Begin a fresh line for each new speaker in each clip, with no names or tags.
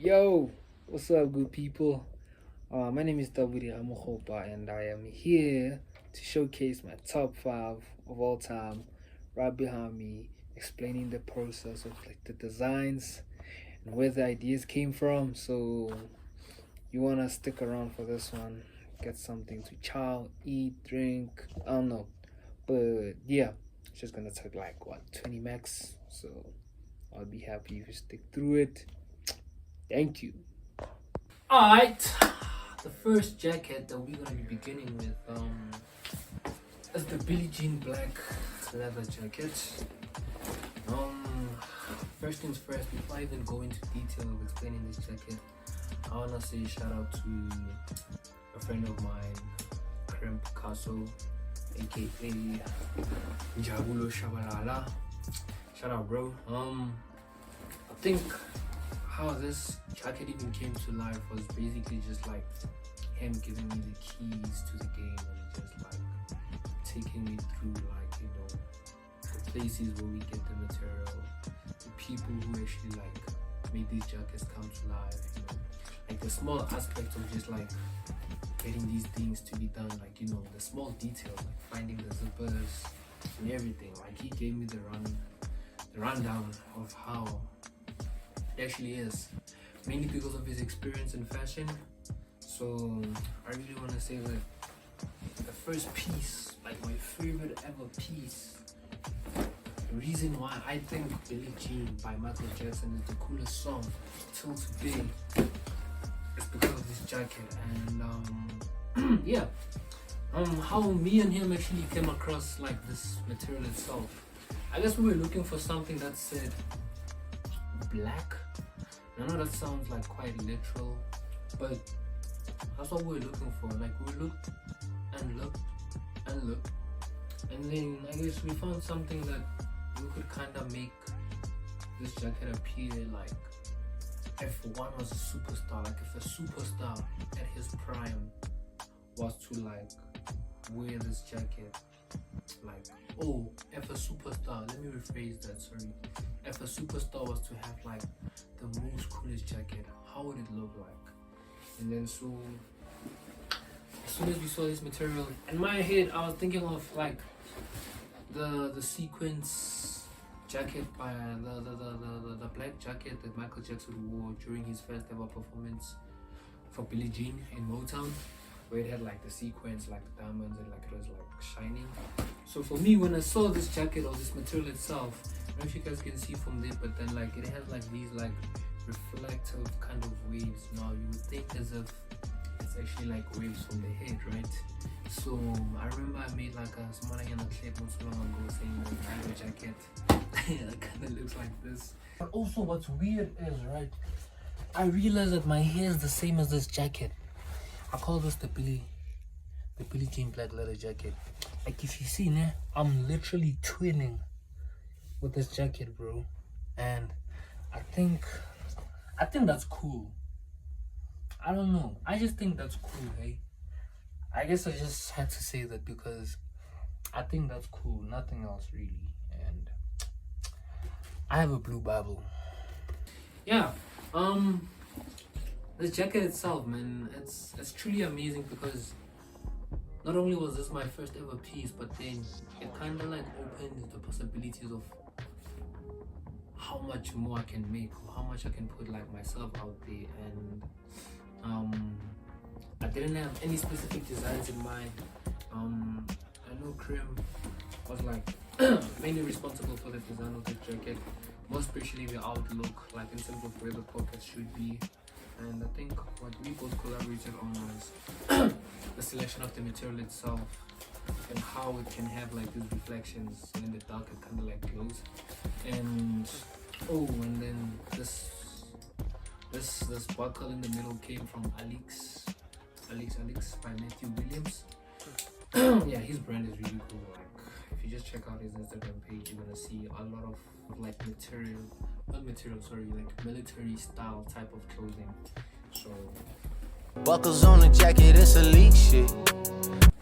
Yo, what's up, good people? My name is Davide Amohopa, and I am here to showcase my top five of all time, right behind me, explaining the process of like the designs and where the ideas came from. So you wanna stick around for this one, get something to chow, eat, drink. I don't know, but yeah, it's just gonna take like what 20 max. So I'll be happy if you stick through it. Thank you. Alright, the first jacket that we're gonna be beginning with is the Billie Jean black leather jacket. Um, First things first, before I even go into detail of explaining this jacket, I wanna say shout out to a friend of mine, Krem Picasso, aka Jabulo Shabalala. Shout out, bro. I think how this jacket even came to life was basically just like him giving me the keys to the game and just like taking me through like the places where we get the material, the people who actually like make these jackets come to life, like the small aspects of just like getting these things to be done, like the small details, like finding the zippers and everything. Like he gave me the rundown of how actually is, mainly because of his experience in fashion. So I really want to say that the first piece, like my favorite ever piece, the reason why I think Billie Jean by Michael Jackson is the coolest song till today is because of this jacket. And yeah, how me and him actually came across like this material itself. I guess we were looking for something that said black. I know that sounds like quite literal, but that's what we were looking for. Like we looked and looked and looked, and then I guess we found something that we could kind of make this jacket appear like if one was a superstar, like if a superstar at his prime was to like wear this jacket, like if a superstar, let me rephrase that, sorry, if a superstar was to have like the most coolest jacket, how would it look like? And then so as soon as we saw this material, in my head I was thinking of like the sequence jacket by the black jacket that Michael Jackson wore during his first ever performance for Billie Jean in Motown, where it had like the sequence, like the diamonds, and like it was like shining. So for me, when I saw this jacket or this material itself, I don't know if you guys can see from there, but then like it has like these like reflective kind of waves. Now you would think as if it's actually like waves from the head, right? So I remember I made like a small clip not so long ago saying that the jacket it kind of looks like this. But also what's weird is, right, I realized that my hair is the same as this jacket. I call this the Billie Jean black leather jacket. Like if you see, I'm literally twinning with this jacket, bro. And I think that's cool. I don't know. I just think that's cool, hey. I guess I just had to say that because I think that's cool. Nothing else really. And I have a blue Bible. Yeah. The jacket itself, man, it's truly amazing because not only was this my first ever piece, but then it kind of like opens the possibilities of how much more I can make, or how much I can put like myself out there. And I didn't have any specific designs in mind. I know Krim was like mainly responsible for the design of the jacket, more especially the outlook, like in terms of where the pockets should be. And I think what we both collaborated on was the selection of the material itself and how it can have like these reflections, and in the dark it kind of like glows. And and then this buckle in the middle came from Alex by Matthew Williams. Yeah, his brand is really cool. Like if you just check out his Instagram page, you're gonna see a lot of like like military style type of clothing. So
Buckles on the jacket, it's elite shit.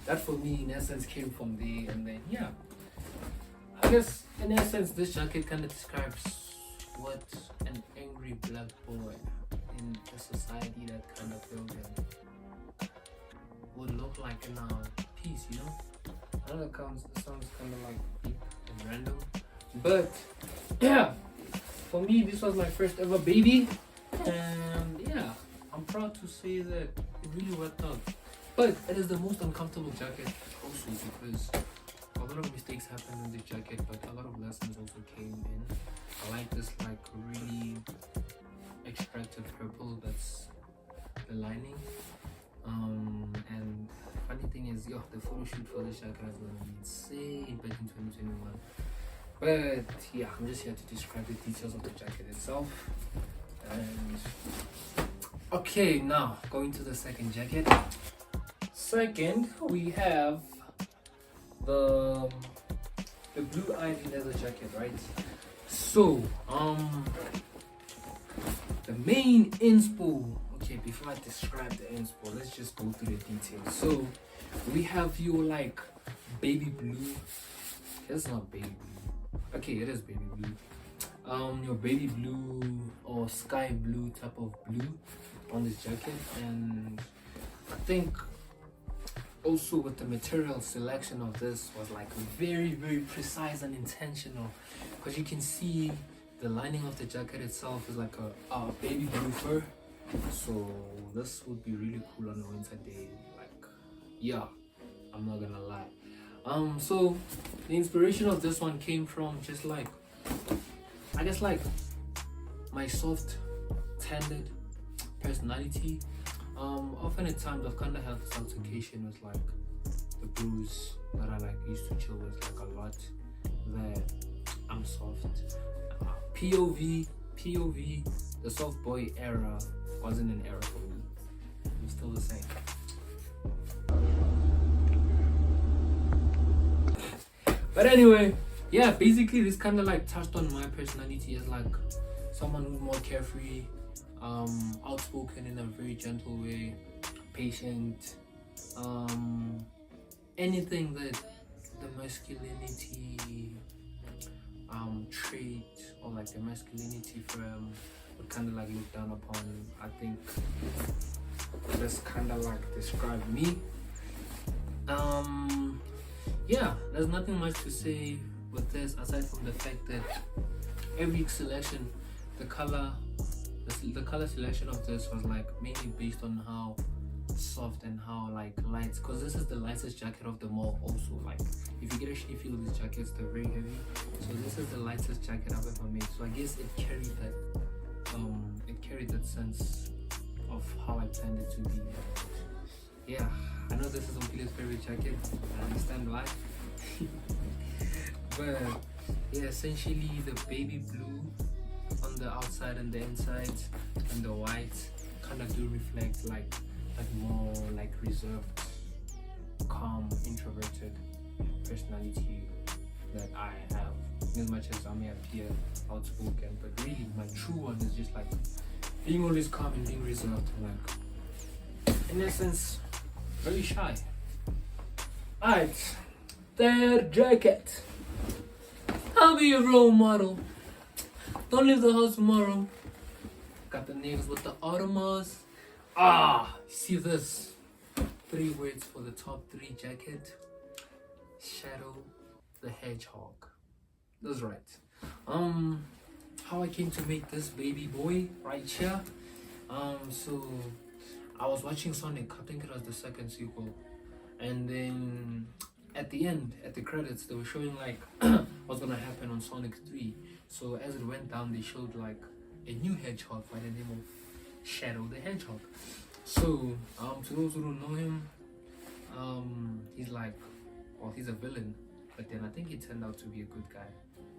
that for me in essence came from there. And then yeah, I guess in essence this jacket kind of describes what an angry black boy in a society that kind of building would look like in a piece, you know? I know it sounds kind of like deep and random, but yeah, for me this was my first ever baby, and yeah, I'm proud to say that it really worked out. But it is the most uncomfortable jacket also because a lot of mistakes happened in the jacket, but a lot of lessons also came in. I like this like really extracted purple that's the lining. And funny thing is, yo, the photo shoot for this jacket is gonna be insane back in 2021. But yeah, I'm just here to describe the details of the jacket itself. And okay, now going to the second jacket. Second, we have the Blue Ivy leather jacket, right? So, the main inspo. Okay, before I describe the inspo, let's just go through the details. So, we have your like baby blue. It's not baby blue. Okay, it is baby blue. Your baby blue or sky blue type of blue on this jacket, and I think also with the material selection of this was like very precise and intentional, because you can see the lining of the jacket itself is like a baby blue fur, so this would be really cool on a winter day. Like, yeah, I'm not gonna lie. So the inspiration of this one came from just like, I guess, like my soft tended personality. Often at times I've kind of had this altercation with like the bros that I like used to chill with like a lot, that I'm soft. POV, the soft boy era wasn't an era for me. I'm still the same. But anyway, yeah, basically this kind of like touched on my personality as like someone who's more carefree, outspoken in a very gentle way, patient, anything that the masculinity trait or like the masculinity firm would kind of like look down upon. I think this kind of like described me. Yeah, there's nothing much to say with this aside from the fact that every selection, the color selection of this was like mainly based on how soft and how like light, because this is the lightest jacket of them all. Also, like if you get a shitty feel of these jackets, they're very heavy, so this is the lightest jacket I've ever made. So I guess it carried that sense of how I planned it to be. Yeah, I know this is Okile's favorite jacket, I understand why. But yeah, essentially the baby blue on the outside and the inside and the white kind of do reflect like more like reserved, calm, introverted personality that I have. As much as I may appear outspoken, but really my true one is just like being always calm and being reserved, like in essence very shy. Alright, third jacket. I'll be your role model. Don't leave the house tomorrow. Got the niggas with the Audemars. See this? 3 words for the top 3 jacket. Shadow the Hedgehog. That's right. How I came to make this baby boy right here. So I was watching Sonic. I think it was the second sequel, and then at the end, at the credits, they were showing like what's gonna happen on Sonic 3. So as it went down, they showed like a new hedgehog by the name of Shadow the Hedgehog. So to those who don't know him, he's like, well, he's a villain, but then I think he turned out to be a good guy.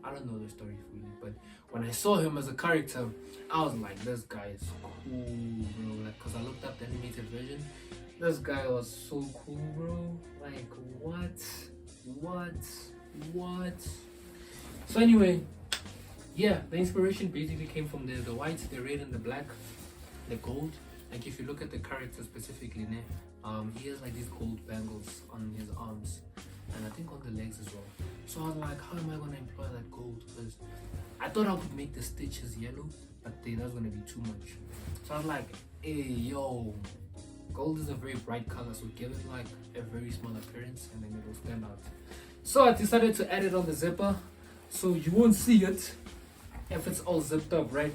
I don't know the story fully, but when I saw him as a character, I was like, this guy is cool, bro. Like, cause I looked up the animated version. This guy was so cool, bro. Like, what? So anyway, yeah, the inspiration basically came from the white, the red, and the black, the gold. Like if you look at the character specifically, he has like these gold bangles on his arms, and I think on the legs as well. So I was like, how am I gonna employ that gold? Because I thought I could make the stitches yellow, but then that's gonna be too much. So I was like, hey yo, gold is a very bright color, so give it like a very small appearance and then it will stand out. So I decided to add it on the zipper, so you won't see it if it's all zipped up, right?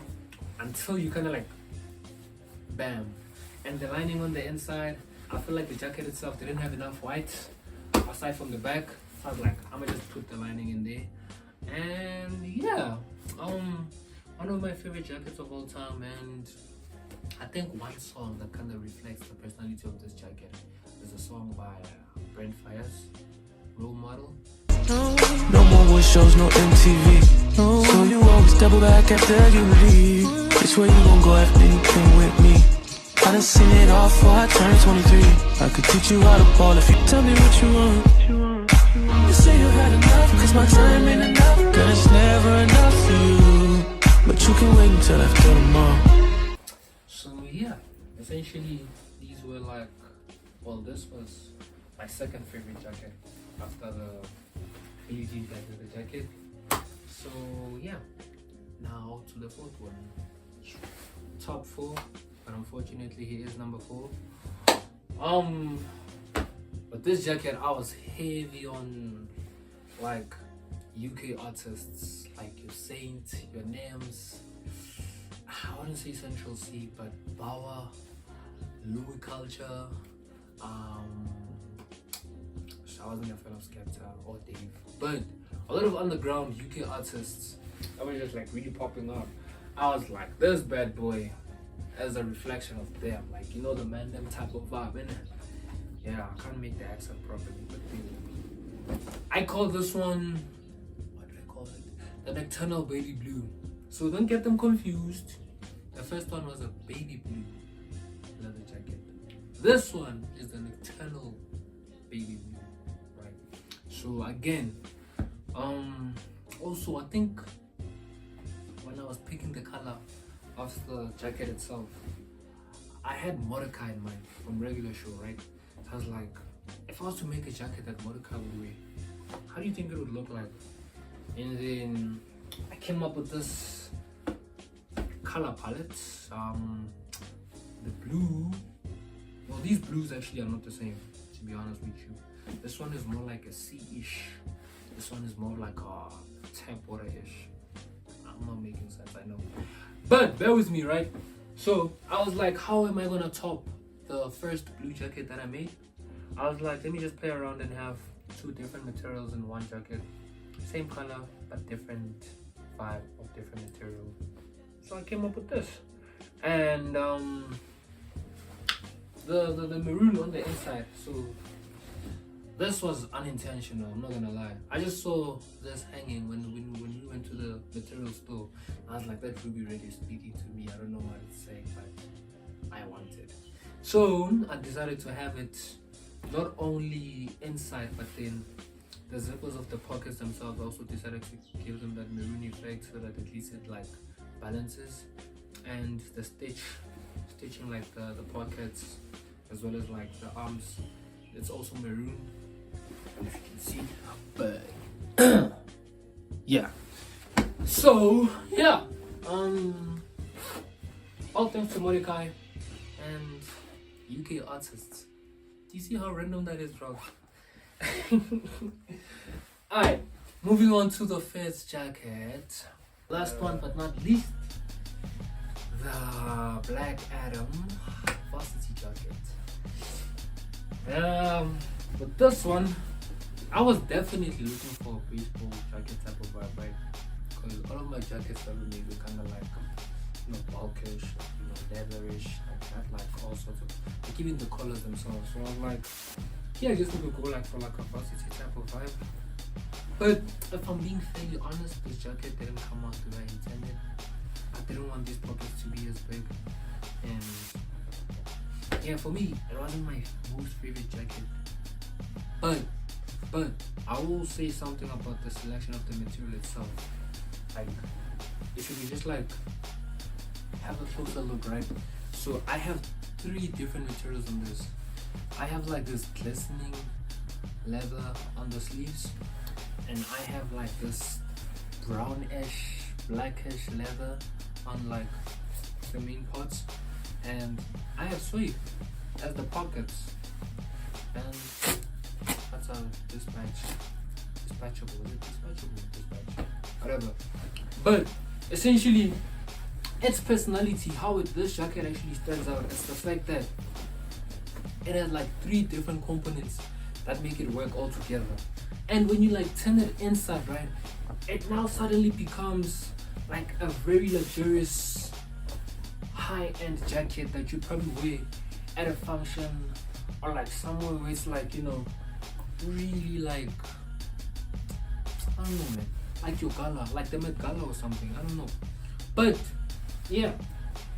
Until you kind of like, bam. And the lining on the inside, I feel like the jacket itself didn't have enough white aside from the back. So I was like, I'm gonna just put the lining in there. And yeah, one of my favorite jackets of all time, and I think one song that kind of reflects the personality of this jacket is a song by Brent Faiyaz, Role Model.
No more voice shows, no MTV. So you always double back after you leave. Which way you gon' go after you came with me? I done seen it all before I turned 23. I could teach you how to ball if you tell me what you want. You say you had enough, cause my time ain't enough. Girl, it's never enough for you. But you can wait until after tomorrow.
So yeah, essentially these were like, well, this was my second favorite jacket after the BG jacket, the jacket. So yeah, now to the fourth one. Top 4, but unfortunately he is number 4. But this jacket I was heavy on like UK artists like your Saint, your Names. I wouldn't say Central C, but Bauer, Louis Culture. I wasn't a fan of Skepta or Dave, but a lot of underground UK artists that were just like really popping up. I was like, this bad boy as a reflection of them, like, you know, the man them type of vibe, innit? Yeah, I can't make the accent properly, but I call this one, what do I call it? The Nocturnal Baby Blue. So don't get them confused. The first one was a baby blue leather jacket. This one is the Nocturnal Baby Blue, right? So again, also I think when I was picking the color of the jacket itself, I had Mordecai in mind from Regular Show, right? I was like, if I was to make a jacket that Mordecai would wear, how do you think it would look like? And then I came up with this color palette. The blue, well, these blues actually are not the same, to be honest with you. This one is more like a sea-ish. This one is more like a tap water-ish. I'm not making sense, I know. But bear with me, right? So I was like, how am I gonna top the first blue jacket that I made? I was like, let me just play around and have 2 different materials in one jacket. Same color, but different vibe of different material. So I came up with this. And the maroon on the inside. So this was unintentional, I'm not gonna lie. I just saw this hanging when we went to the material store. I was like, that would be really speaking to me. I don't know what it's saying, but I want it. So I decided to have it not only inside, but then the zippers of the pockets themselves. I also decided to give them that maroon effect so that at least it like balances. And the stitching like the pockets as well as like the arms, it's also maroon, if you can see. But yeah, so yeah, all thanks to Mordecai and UK artists. Do you see how random that is, bro? Alright, moving on to the first jacket. Last one but not least, the Black Adam varsity jacket. With this one, I was definitely looking for a baseball jacket type of vibe, right? Because all of my jackets that we made were kind of like, you know, bulkish, you know, leatherish, like that, like all sorts of, like even the colors themselves. So I was like, yeah, I guess we could go like for like a varsity type of vibe. But if I'm being fairly honest, this jacket didn't come out the way I intended. I didn't want these pockets to be as big, and yeah, for me, it wasn't my most favorite jacket. But I will say something about the selection of the material itself. Like, it should be just like, have a closer look, right? So I have 3 different materials on this. I have like this glistening leather on the sleeves, and I have like this brownish blackish leather on like the main parts, and I have suede as the pockets, and that's a dispatchable, whatever. But essentially, its personality, how this jacket actually stands out, is the fact that it has like 3 different components that make it work all together. And when you like turn it inside, right, it now suddenly becomes like a very luxurious high-end jacket that you probably wear at a function or like somewhere where it's like, you know, really like, I don't know, man, like your gala, like the Met Gala or something, I don't know. But yeah,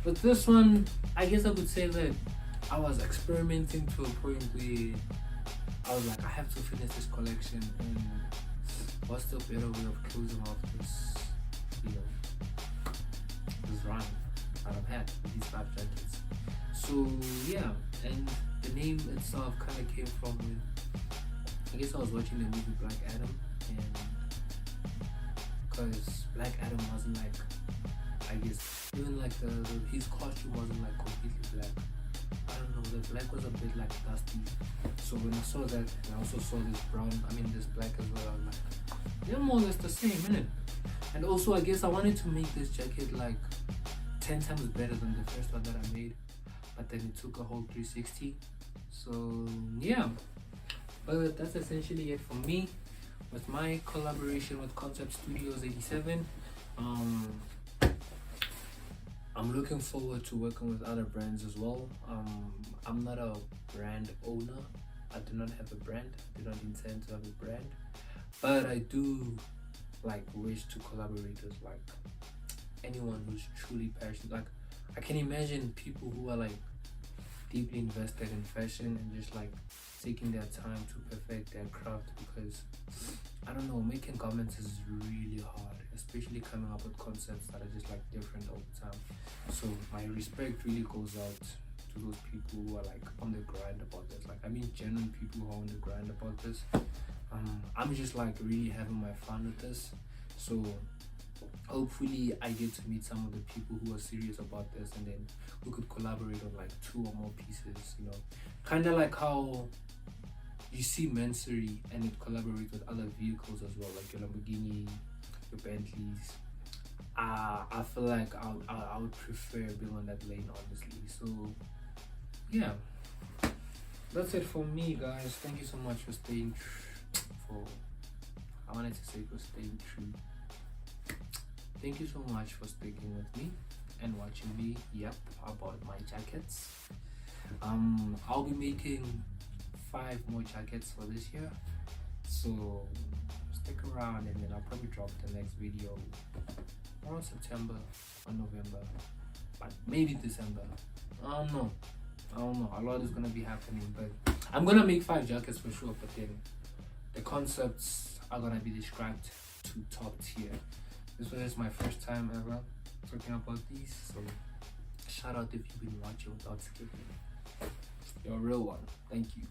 with this one, I guess I would say that I was experimenting to a point where I was like, I have to finish this collection, and what's the better way of closing off this, you know, this run that I've had with these 5 jackets. So yeah, and the name itself kind of came from when, I guess I was watching the movie Black Adam, and because Black Adam wasn't like, I guess, even like his costume wasn't like completely black. I don't know, the black was a bit like dusty. So when I saw that, and I also saw this brown, this black as well, I was like, they're more or less the same, innit? And also, I guess I wanted to make this jacket like 10 times better than the first one that I made, but then it took a whole 360. So yeah, but that's essentially it for me with my collaboration with Concept Studios 87. I'm looking forward to working with other brands as well. I'm not a brand owner. I do not have a brand. I do not intend to have a brand, but I do like wish to collaborate with like anyone who's truly passionate. Like, I can imagine people who are like deeply invested in fashion and just like taking their time to perfect their craft, because I don't know, making garments is really hard, especially coming up with concepts that are just like different all the time. So my respect really goes out to those people who are like on the grind about this. Like, genuine people who are on the grind about this. I'm just like really having my fun with this. So hopefully I get to meet some of the people who are serious about this, and then we could collaborate on like 2 or more pieces, you know, kind of like how you see Mansory and it collaborates with other vehicles as well, like your Lamborghini, your Bentleys. I feel like I would prefer being on that lane, honestly. So yeah, that's it for me, guys. Thank you so much for staying for staying true. Thank you so much for sticking with me and watching me yap about my jackets. I'll be making 5 more jackets for this year, so stick around, and then I'll probably drop the next video around September or November, but maybe December. I don't know, a lot is gonna be happening, but I'm gonna make 5 jackets for sure, but then the concepts are gonna be described to top tier. This was just my first time ever talking about these, so shout out if you've been watching without skipping. You're a real one. Thank you.